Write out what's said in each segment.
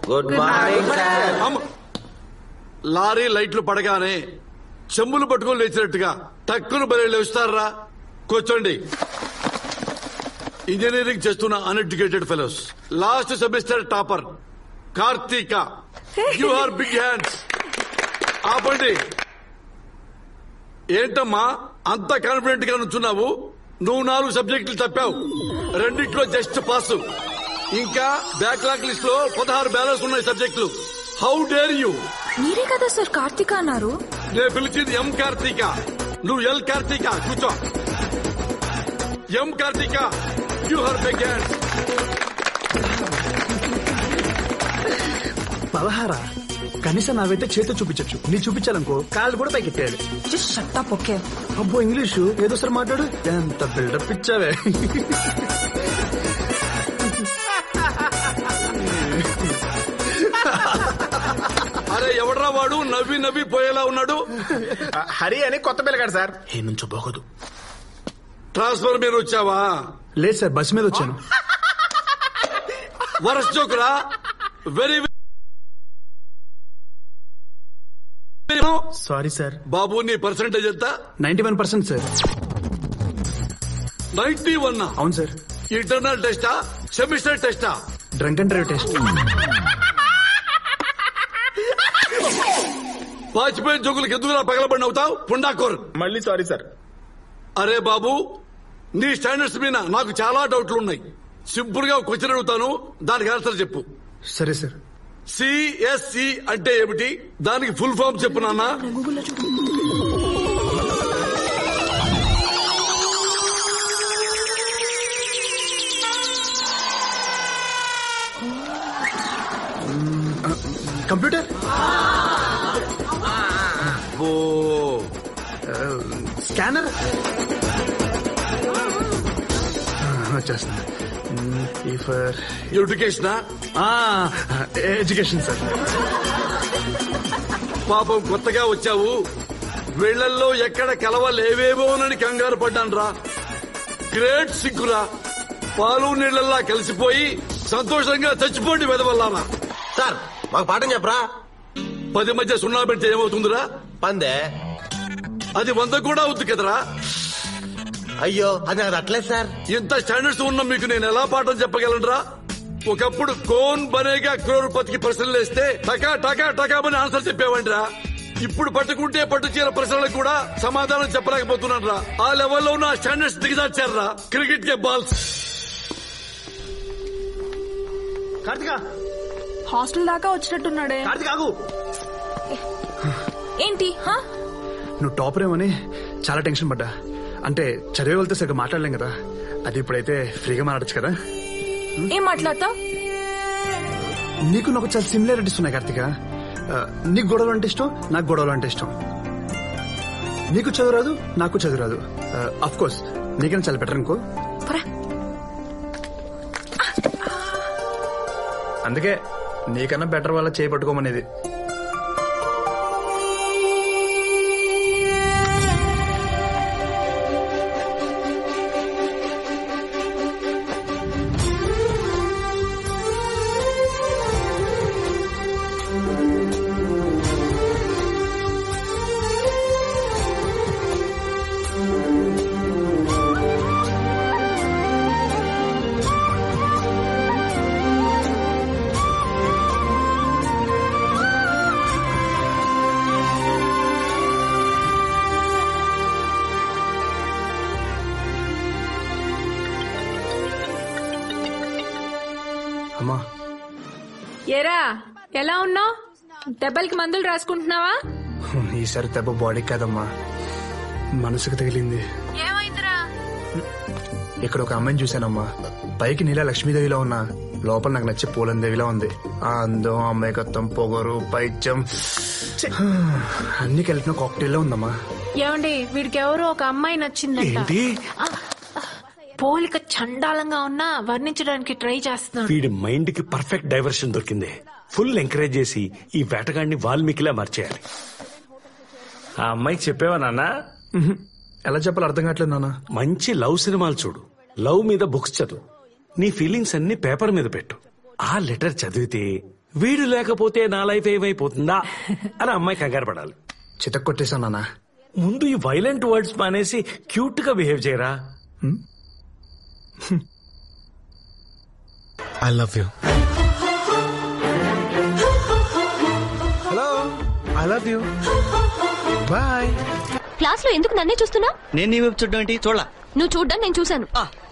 Good morning. Lorry లైట్లు పడగానే చెంబులు పట్టుకొని లేచినట్టుగా టక్కును బలి లేస్తారా? కూర్చోండి. ఇంజనీరింగ్ చేస్తున్న uneducated fellows, last semester topper Karthika, you are big hands. ఆపండి. ఏంటమ్మా అంత కాన్ఫిడెంట్ గా నుంచున్నావు? నువ్వు 4 సబ్జెక్టులు తప్పావు, 2 జస్ట్ పాస్. ఇంకా బ్యాక్లాగ్ లిస్ట్ లో 16 బ్యాలెన్స్ ఉన్నాయి సబ్జెక్టులు. How dare you? మీరే కదా సార్ కార్తీక అన్నారు. నేను పిలిచింది ఎం కార్తీక, నువ్వు ఎల్ కార్తీక. కూర్చో. ఎం Karthika, you her big hands. 16 కనీసం నావైతే చేతితో చూపించచ్చు, నీ చూపించాలనుకో కాళ్ళు కూడా పైకెట్టాడు. Just shut up. ఓకే. అబ్బో ఇంగ్లీషు ఏదో సార్ మాట్లాడు. ఎంత బిల్డప్ ఇచ్చావే. అరే ఎవడ్రా వాడు నవ్వి నవ్వి పోయేలా ఉన్నాడు? హరి అని కొత్త పిల్లగాడు సార్. ఏ నుంచో బాగోదు. ట్రాన్స్ఫర్ మీద వచ్చావా? లేదు సార్, బస్ మీద వచ్చాను. వరస్ జోకురా. Very sorry sir. బాబు నీ పర్సెంటేజ్ ఎంత? 91% సార్. 91? అవును సార్. ఇంటర్నల్ టెస్టా సెమిస్టర్ టెస్టా? Drunk and drive test. Vajpayee జోకులకు ఎందుకు పగలబడి అవుతావు పుండాకోర్? మళ్ళీ సారీ సార్. అరే బాబు, నీ స్టాండర్డ్స్ మీద నాకు చాలా డౌట్లు ఉన్నాయి. సింపుల్ గా క్వశ్చన్ అడుగుతాను, దానికి ఆన్సర్ చెప్పు. సరే సార్. సిఎస్సి అంటే ఏమిటి? దానికి ఫుల్ ఫామ్ చెప్పు నాన్న. కంప్యూటర్. ఓ స్కానర్. వచ్చేస్తున్నా. ఎడ్యుకేషనా? Education sir. పాపం కొత్తగా వచ్చావు, వీళ్లల్లో ఎక్కడ కలవలేవేమోనని కంగారు పడ్డాను రా. గ్రేట్ సిగ్గురా. పాలు నీళ్లల్లా కలిసిపోయి సంతోషంగా చచ్చిపోండి వెదవల్లారా. సార్ మాకు పాఠం చెప్పరా? 10 మధ్య 0 పెడితే ఏమవుతుందిరా? పందే. అది 100 కూడా అవుతుంది కదరా. అయ్యో అది నాకు అట్లేదు సార్. ఇంత స్టాండర్డ్స్ ఉన్న మీకు నేను ఎలా పాఠం చెప్పగలనరా? ఒకప్పుడు కోన్ బనేగా క్రోర్పతికి ప్రశ్నలు వేస్తే టకా టకా టకామని ఆన్సర్ చెప్పేవంట్రా. ఇప్పుడు పట్టుకుంటే పట్టు చీర ప్రశ్నలకు కూడా సమాధానం చెప్పలేకపోతున్నాను రా. ఆ లెవెల్లో ఉన్న స్టాండర్డ్స్ దిగజార్చారా. క్రికెట్ కే బాల్స్. కార్తిక హాస్టల్ దాకా వచ్చినట్టున్నాడే. కార్తిక ఆగు. ఏంటి? నువ్వు టాపర్ ఏమని చాలా టెన్షన్ పడ్డా. అంటే చదివే వెళ్తే సరిగ్గా మాట్లాడలేం కదా, అది ఇప్పుడైతే ఫ్రీగా మాట్లాడచ్చు కదా. ఏం మాట్లాడతావు? నీకు నాకు చాలా సిమిలారిటీస్ ఉన్నాయి కార్తిక. నీకు గొడవలు అంటే ఇష్టం, నాకు గొడవలు అంటే ఇష్టం. నీకు చదువురాదు, నాకు చదువురాదు. అఫ్ కోర్స్ నీకైనా చాలా బెటర్ అనుకో. అందుకే నీకన్నా బెటర్ వాళ్ళ చేపట్టుకోమనేది. అమ్మా ఏరా ఎలా ఉన్నావు? దెబ్బలకి మందులు రాసుకుంటున్నావా? ఈసారి దెబ్బ బాడీకి కాదమ్మా, మనసుకు తగిలింది. ఏమైందిరా? ఇక్కడ ఒక అమ్మాయిని చూశానమ్మా. పైకి నీలా లక్ష్మీదేవిలో ఉన్నా, లోపల నాకు నచ్చే పూలందేవిలా ఉంది. ఆ అందం, అమ్మాయికత్వం, పొగరు, పైత్యం అన్ని కలిపిన కాక్టైల్ లో ఉందమ్మా. ఏమండి, వీడికి ఎవరో ఒక అమ్మాయి నచ్చిందంట. పోలిక చండాలంగా ఉన్నా వర్ణించడానికి ట్రై చేస్తున్నాడు. వీడి మైండ్ కి పర్ఫెక్ట్ డైవర్షన్ దొరికింది. ఫుల్ ఎంకరేజ్ చేసి ఈ వేటగాడిని వాల్మీకిలా మార్చేయాలి. ఆ అమ్మాయికి చెప్పావా నాన్న? ఎలా చెప్పాలి అర్థం కావట్లేదు నాన్న. మంచి లవ్ సినిమాలు చూడు, లవ్ మీద బుక్స్ చదువు, నీ ఫీలింగ్స్ అన్ని పేపర్ మీద పెట్టు. ఆ లెటర్ చదివితే వీడు లేకపోతే నా లైఫ్ ఏమైపోతుందా అని అమ్మాయి కంగారు పడాలి. చితక్ కొట్టేశాను నాన్న. ముందు ఈ వైలెంట్ వర్డ్స్ మానేసి క్యూట్ గా బిహేవ్ చేయరా. I love you. Hello, I love you. Bye. Class లో ఎందుకు నన్నే చూస్తున్నా? నేను నీ వైపు చూడడం ఏంటి? చూడలా. నువ్వు చూడ్డం నేను చూశాను.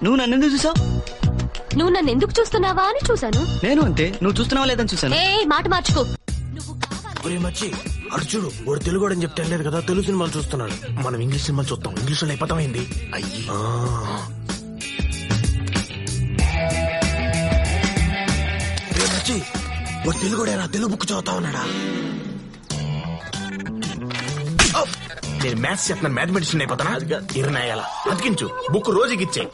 నువ్వు నన్ను ఎందుకు చూసావు? నువ్వు నన్ను ఎందుకు చూస్తున్నావా అని చూశాను. నేను అంతే, నువ్వు చూస్తున్నావా లేదని చూసాను. ఏ మాట మార్చుకో. మచ్చి అర్జుడు వాడు తెలుగు అని చెప్తే లేదు కదా, తెలుగు సినిమాలు చూస్తున్నాడు. మనం ఇంగ్లీష్ సినిమాలు చూస్తాం, ఇంగ్లీష్ లో అయిపోతామైంది. అయ్యి మచ్చి వాడు తెలుగుడేనా? తెలుగు బుక్ చదువుతా ఉన్నాడా? నేను మ్యాథ్స్ చెప్తున్నాను, మ్యాథమెటిషియన్ అయిపోతానా? ఇరనాయాల అతికించు, బుక్ రోజుకి ఇచ్చే.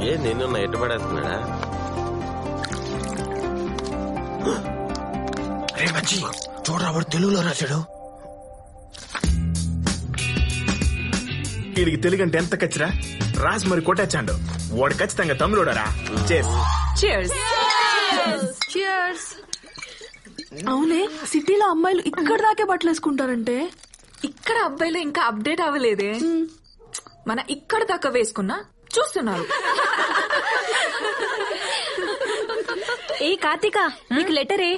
ఏ నిన్ను ఎట్టుపడేస్తున్నాడా? రే మచ్చి చూడరా, వాడు తెలుగులో రాశాడు. వీడికి తెలుగు అంటే ఎంత కచ్చిరా రాసి మరి కొట్టచ్చాడు. వాడు ఖచ్చితంగా తమ్ముడోడరా. అవునే, సిటీలో అమ్మాయిలు ఇక్కడ దాకే బట్టలు వేసుకుంటారంటే ఇక్కడ అబ్బాయిలు ఇంకా అప్డేట్ అవ్వలేదే. మన ఇక్కడ దాకా వేసుకున్నా చూస్తున్నారు. ఏ కార్తీక, నీకు లెటరే.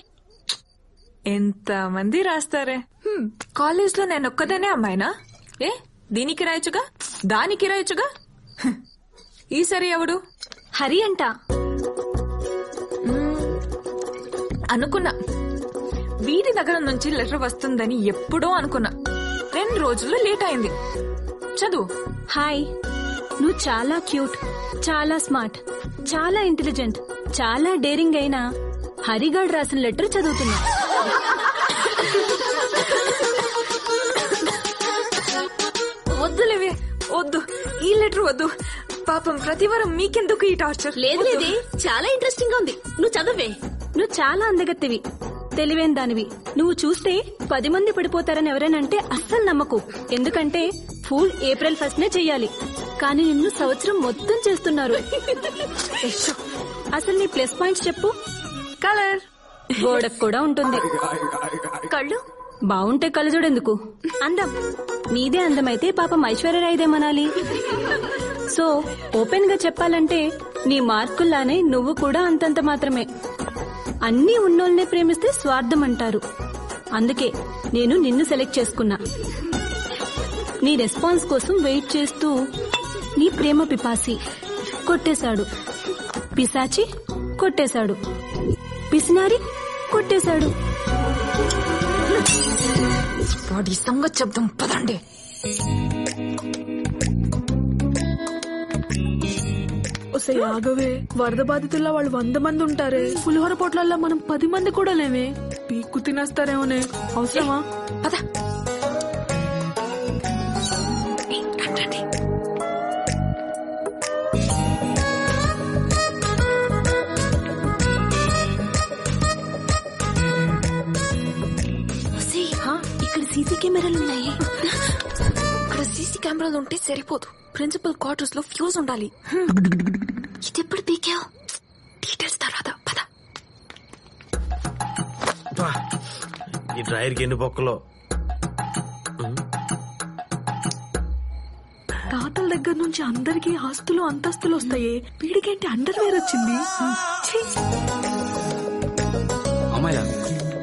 ఎంత మంది రాస్తారే. కాలేజ్ లో నేను ఒక్కదానే అమ్మాయినా? ఏ దీనికి రాయొచ్చుగా, దానికి రాయొచ్చుగా. ఈసారి ఎవడు? హరి అంట. అనుకున్నా వీడి దగ్గర నుంచి లెటర్ వస్తుందని ఎప్పుడో అనుకున్నా. 2 రోజులు లేట్ అయింది. చదువు. హాయ్, నువ్వు చాలా క్యూట్, చాలా స్మార్ట్, చాలా ఇంటెలిజెంట్, చాలా డేరింగ్ అయినా హరిగాడ్ రాసిన లెటర్ చదువుతున్నా. వద్దులేవే, వద్దు, ఈ లెటర్ వద్దు. పాపం ప్రతివారం మీకెందుకు ఈ టార్చర్? లేదు లేదే, చాలా ఇంట్రెస్టింగ్ గా ఉంది. నువ్వు చదవే. నువ్వు చాలా అందగత్తివి, తెలివైన దానివి. నువ్వు చూస్తే 10 మంది పడిపోతారని ఎవరైనంటే అస్సలు నమ్మకు. ఎందుకంటే ఫూల్ ఏప్రిల్ 1 నే చెయ్యాలి, కానీ నిన్ను సంవత్సరం మొత్తం చేస్తున్నారు. అసలు నీ ప్లస్ పాయింట్స్ చెప్పు. కలర్. గోడకు కూడా ఉంటుంది. కళ్ళు బాగుంటే కళ్ళజోడెందుకు? అందం. నీదే అందమైతే పాపం ఐశ్వర్యరాయిదేమనాలి. సో ఓపెన్ గా చెప్పాలంటే నీ మార్కుల్లానే నువ్వు కూడా అంతంత మాత్రమే. అన్నీ ఉన్నోల్నే ప్రేమిస్తే స్వార్థం అంటారు. అందుకే నేను నిన్ను సెలెక్ట్ చేసుకున్నా. నీ రెస్పాన్స్ కోసం వెయిట్ చేస్తూ నీ ప్రేమ పిపాసి కొట్టేశాడు, పిశాచి కొట్టేశాడు, పిసినారి కొట్టేశాడు. వాడి సంగతి చెప్దాం పదండి. ఒసే ఆగవే, వరద బాధితుల్లో వాళ్ళు 100 మంది ఉంటారే. పులిహోర పొట్లల్లో మనం 10 మంది కూడా లేవే. పీక్కు తినేస్తారేమోనే. అవసరమా? పద. ఇక్కడ సీసీ కెమెరాలు ఉన్నాయి. ఇక్కడ సీసీ కెమెరాలు ఉంటే సరిపోదు, ప్రిన్సిపల్ క్వార్టర్స్ లో ఫ్యూజ్ ఉండాలి. ఇది ఎప్పుడు పీకావు? డీటెయిల్స్ తర్వాత పద. ఈ డ్రైవర్ కి ఎన్ని బొక్కలో. తాతల దగ్గర నుంచి అందరికి ఆస్తులు అంతస్తులు వస్తాయి. వీడికేంటి అండర్వేర్ వచ్చింది? ఛీ! అమ్మాయిలా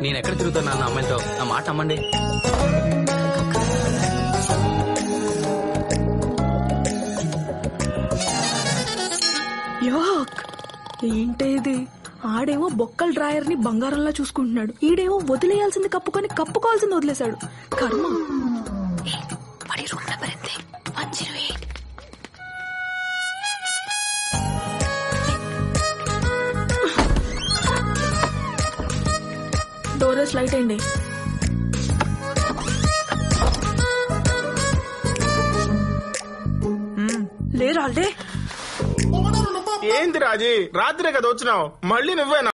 నేను ఎక్కడ తిరుగుతాను అన్న అమ్మాయితో నా మాట అమ్మండి. యోక్! ఏంటే ఇది? ఆడేమో బొక్కల డ్రాయర్ ని బంగారంలా చూసుకుంటున్నాడు, ఈడేమో వదిలేయాల్సింది కప్పుకొని కప్పుకోవాల్సింది వదిలేశాడు. కర్మ. వాడి రూమ్ నెంబర్ ఎంత? 108. డోర్స్ లైట్ అయింది. చాలే. ఏంది రాజీ, రాత్రే కదా వచ్చినావు, మళ్ళీ నువ్వేనా?